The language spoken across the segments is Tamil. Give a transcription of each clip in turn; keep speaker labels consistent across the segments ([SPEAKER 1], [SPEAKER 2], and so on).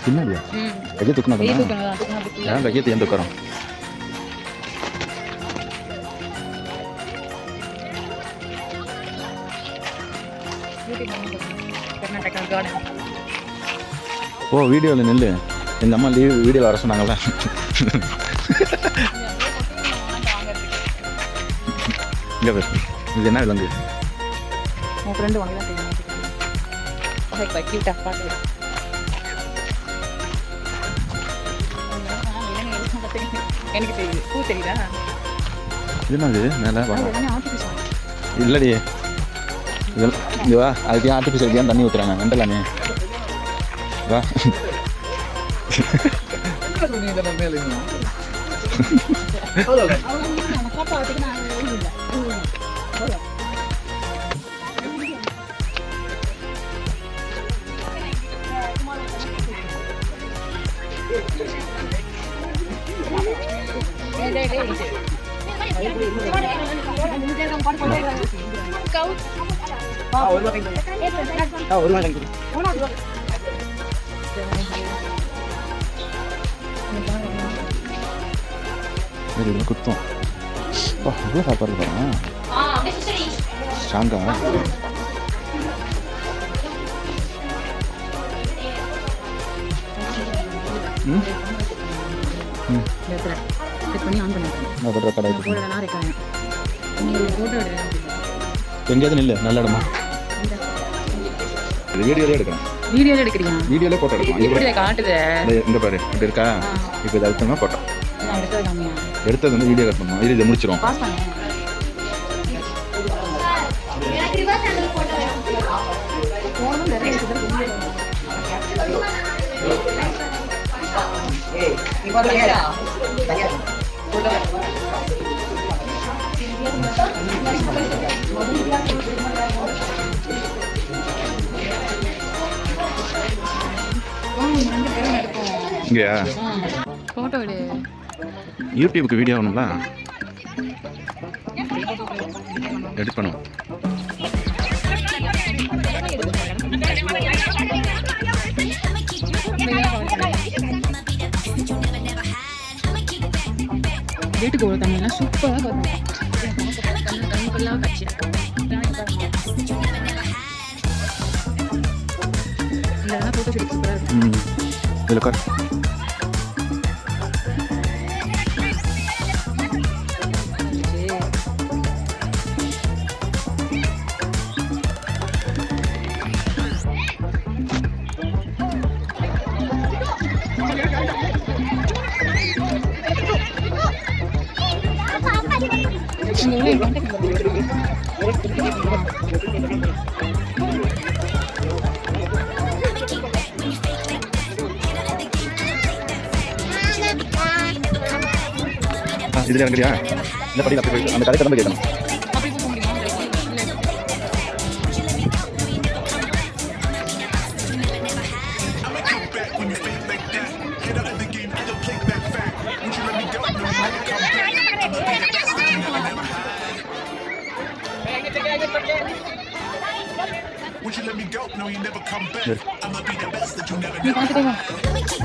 [SPEAKER 1] பின்னாடியா கையை தூக்கணும் ஏன் கையை ஏன் தூக்குறோம் ஓ வீடியோவில் நெல் எங்கள் அம்மா வீடியோவில் வர சொன்னாங்களா இங்கே பேர் இது என்ன விலங்கு
[SPEAKER 2] உன் ஃப்ரெண்டு உனக்கு தான் எனக்கு தெரியுது பூ தெரியுதா
[SPEAKER 1] இது என்னது மேலே இல்லடி இதுவா அதுக்கு ஆர்டிஃபிஷியல் ஏன் தண்ணி ஊற்றுறாங்க வெண்டலாமே வா குத்தம் இவ்வளோ சாப்பாடு போகிறேன் ஸ்ட்ராங்கா எங்கேயாவது நில்லு நல்ல இடமா வீடியோலே எடுக்கலாம்
[SPEAKER 2] வீடியோல எடுக்கிறீங்க
[SPEAKER 1] வீடியோலே போட்டோ எடுக்கலாம்
[SPEAKER 2] இப்படி காட்டுது
[SPEAKER 1] இந்த பாரு இப்படி இருக்கா இப்போ இதை எடுத்தோம்னா போட்டோ எடுத்தது வந்து வீடியோ கட் பண்ணுவோம் இதை முடிச்சிடும் இங்கேயா
[SPEAKER 2] போட்டோ எடு
[SPEAKER 1] யூடியூபுக்கு வீடியோ ஆகணும்ல எடிட் பண்ணுவோம்
[SPEAKER 2] வீட்டுக்கு ஒரு தண்ணியெல்லாம் சூப்பராக வரும் கண்ணுக்கெல்லாம் கட்சி இதெல்லாம் ஃபோட்டோ ஷூட் சூப்பராக இருக்கும்
[SPEAKER 1] இதில் கார் இதில் இறங்குறியா இந்த படியில் அப்படி போயிட்டு அந்த கடை கிளம்ப கேட்கணும்
[SPEAKER 3] Would you let me go? No, you never come back. I'ma be the best that you never know.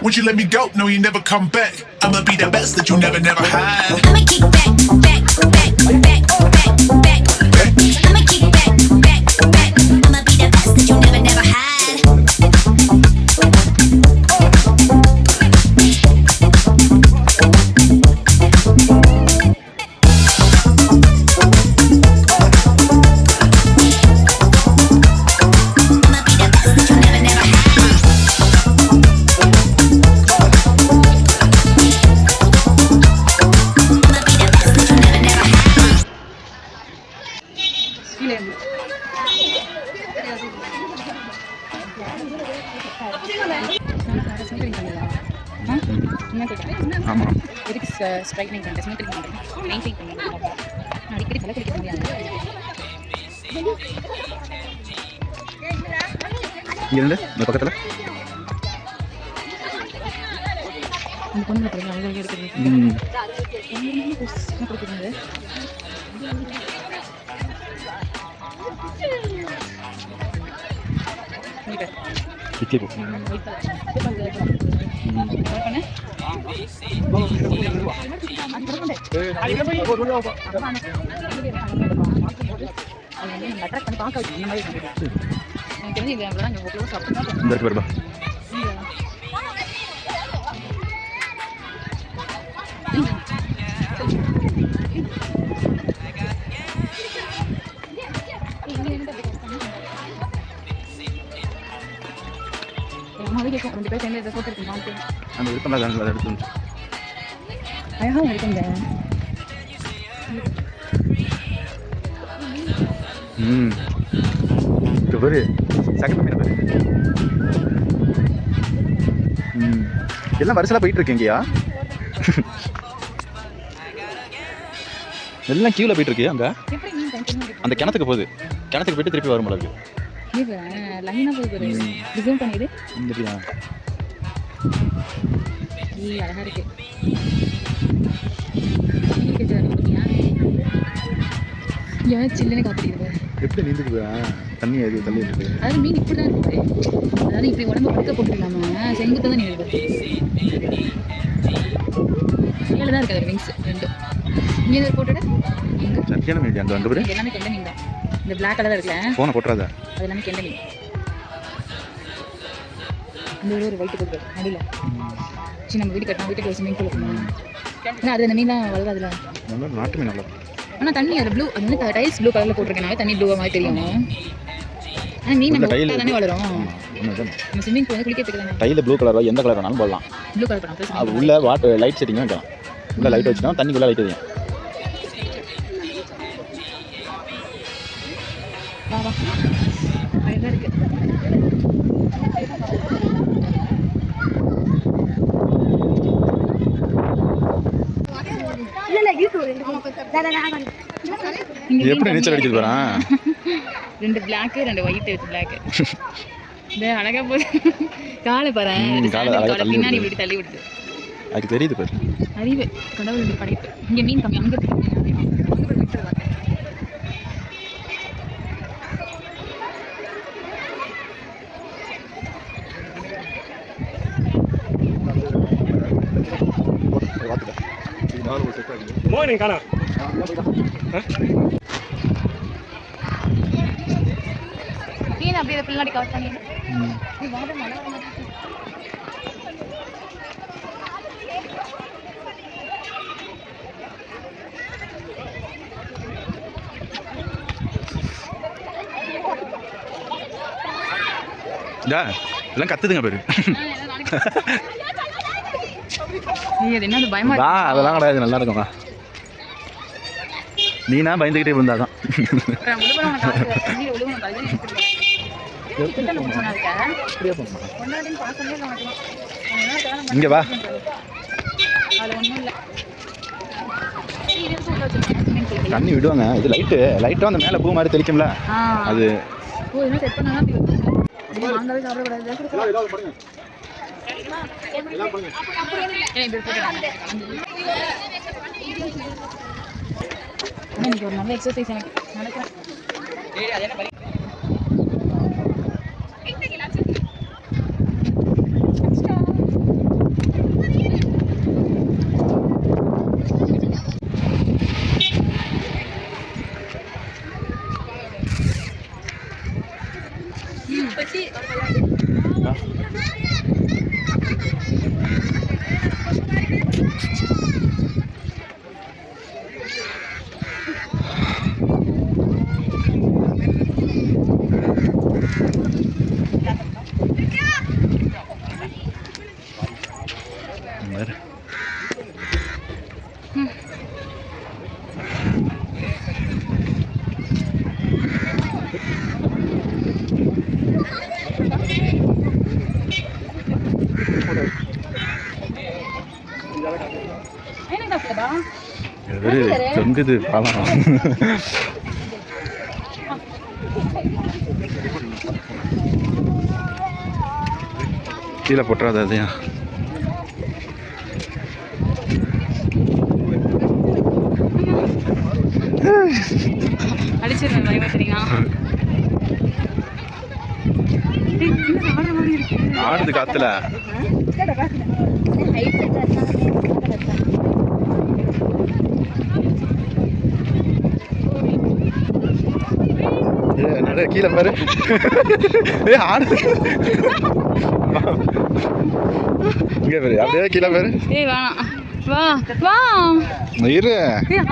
[SPEAKER 3] Once you let me go, no, you never come back. I'ma be the best that you never had.
[SPEAKER 4] I'ma kick back, back, back, back, back, back. I'ma kick back, back, back. I'ma be the best that you never had.
[SPEAKER 1] ஆமாம்.
[SPEAKER 2] எதுக்கு ஸ்ட்ரைட்னிங் பண்ணுறேன், ஸ்மூத்னிங் பண்ணுறேன், மெயின்டைன் பண்ணுறேன். அடிக்கடி தலை குளிக்க முடியாது.
[SPEAKER 1] இங்கேருந்து இந்த பக்கத்தில்
[SPEAKER 2] அந்த பொண்ணு பார்த்து அழகாக எடுக்கிறது கொடுக்குறது.
[SPEAKER 1] இட்லி பூ. இந்த இருக்கு வருபா. அந்த விருப்பம் அதை எடுத்து
[SPEAKER 2] அழகாக இருக்குங்க.
[SPEAKER 1] பேரு செகண்ட் மீன் பேரு. எல்லாம் வரிசலாக போயிட்டு இருக்கீங்கயா. எல்லாம் கியூவில் போயிட்டு இருக்கு. அங்கே அந்த கிணத்துக்கு போகுது. கிணத்துக்கு போயிட்டு திருப்பி வரும் போல இருக்கு.
[SPEAKER 2] லைனாக போகுது. ரிசர்வ் பண்ணிடு. அழகாக இருக்கு. ஏன் சில்லுன்னு காத்திருக்குது.
[SPEAKER 1] எப்படி நீந்துக்குதா தண்ணி அது தள்ளி இருக்கு.
[SPEAKER 2] அதாவது மீன் இப்படி தான் இருக்குது. அதாவது இப்படி உடம்பு படுக்க போட்டுக்கலாமா, செங்குத்தாக தான் நீங்க ஏழு தான் இருக்குது விங்ஸ் ரெண்டும். இங்கே போட்டுட
[SPEAKER 1] சரியான மீன். அங்கே அங்கே
[SPEAKER 2] எல்லாமே கெண்ட மீன் தான். இந்த பிளாக் கலர் இருக்குல்ல,
[SPEAKER 1] ஃபோனை போட்டுறாத,
[SPEAKER 2] அது எல்லாமே கெண்ட மீன். இந்த ஒரு ஒயிட் போட்டு நடுவில் சரி நம்ம வீடு கட்டணும். வீட்டுக்கு ஒரு ஸ்விமிங் பூல் இருக்கணும். ஏன்னா அது அந்த மீன்லாம் வளராதுல.
[SPEAKER 1] நல்லா நாட்டு மீன் நல்லா.
[SPEAKER 2] ஆனால் தண்ணி அது ப்ளூ, அது வந்து டைல்ஸ் ப்ளூ கலரில் போட்டிருக்கனால தண்ணி ப்ளூவாக மாதிரி தெரியும். ஆனால் மீன் நம்ம தானே வளரும். நம்ம ஸ்விமிங் பூல் வந்து குளிக்கிறதுக்கு தானே.
[SPEAKER 1] டைலில் ப்ளூ கலரோ எந்த கலர் வேணாலும் போடலாம்.
[SPEAKER 2] ப்ளூ கலர் பண்ணலாம்.
[SPEAKER 1] அது உள்ள வாட்டர் லைட் செட்டிங்கும் வைக்கலாம். உள்ள லைட் வச்சுனா தண்ணிக்குள்ளே லைட் எரியும்.
[SPEAKER 2] வா வா அழகாக இருக்குது.
[SPEAKER 1] எப்படி நீச்சல் அடிச்சிட்டு போறான்.
[SPEAKER 2] ரெண்டு பிளாக்கு ரெண்டு ஒயிட் வித் பிளாக்கு. இந்த அழகா போகுது. காலை பாரு, பின்னாடி இப்படி தள்ளி விடுது.
[SPEAKER 1] அதுக்கு தெரியுது பாரு.
[SPEAKER 2] அறிவு கடவுளுடைய படைப்பு. இங்கே மீன் கம்மி. அங்கே
[SPEAKER 5] Morning, Kana.
[SPEAKER 2] நீ அப்படியே பின்னாடி கவர் பண்ணி.
[SPEAKER 1] எல்லாம் கத்துதுங்க பேரு.
[SPEAKER 2] என்ன பயமா
[SPEAKER 1] அதெல்லாம் கிடையாது, நல்லா இருக்கும்மா. நீனா பயந்துக்கிட்டே இருந்தாதான். இங்க வா. தண்ணி விடுவாங்க. இது லைட்டும் அந்த மேலே பூ மாதிரி தெளிக்கும்ல, அது
[SPEAKER 2] ஒரு நல்ல எக்ஸசைஸ் எனக்கு நடக்கிறேன்.
[SPEAKER 1] தொங்குது பாலம். கீழே போட்டுறாது அதையா.
[SPEAKER 2] அடிச்சிருந்தேன் பயமா
[SPEAKER 1] ஆடுது காத்துல. நிறைய கீழே பாரு. ஆடு இங்க பாரு, அப்படியே கீழே பாரு.
[SPEAKER 2] ஏய் வேணாம், வா வா.
[SPEAKER 1] இரு,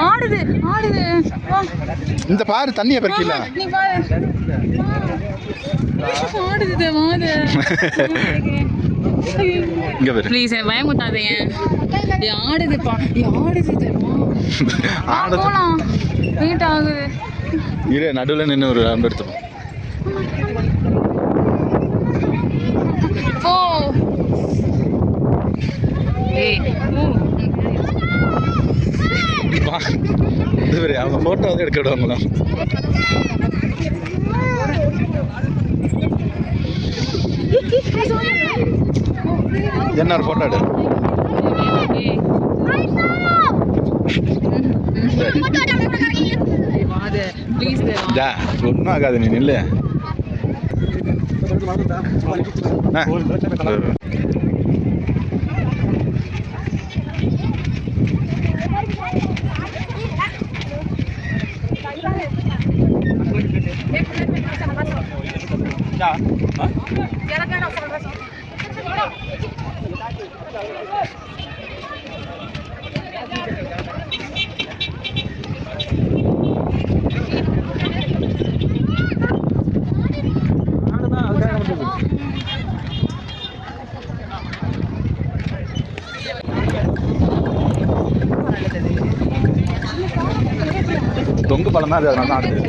[SPEAKER 2] ஆடுது ஆடுது, வா.
[SPEAKER 1] இந்த பாரு தண்ணியை பாரு கீழே.
[SPEAKER 2] நீ பாரு, ஆடுது வாது.
[SPEAKER 1] இங்க பாரு.
[SPEAKER 2] ப்ளீஸ் பயம் கொட்டாதீங்க. ஆடுதுப்பா, ஆடுது தெரியுமா?
[SPEAKER 1] ஆடுது.
[SPEAKER 2] போலாம், வெயிட் ஆகுது.
[SPEAKER 1] இரு, நடுவில் நின்று ஒரு ரவுண்ட் எடுத்துப்போம்.
[SPEAKER 2] ஓ ஏய்
[SPEAKER 1] இது பாரு, அவங்க ஃபோட்டோ வந்து எடுக்க விடுவாங்களா? என்ன ஒரு ஃபோட்டோ எடு. ஒன்றும் ஆகாது, நீ நில்லு. தொங்கு பழம் தான் அது, அதனால தான் ஆடுது.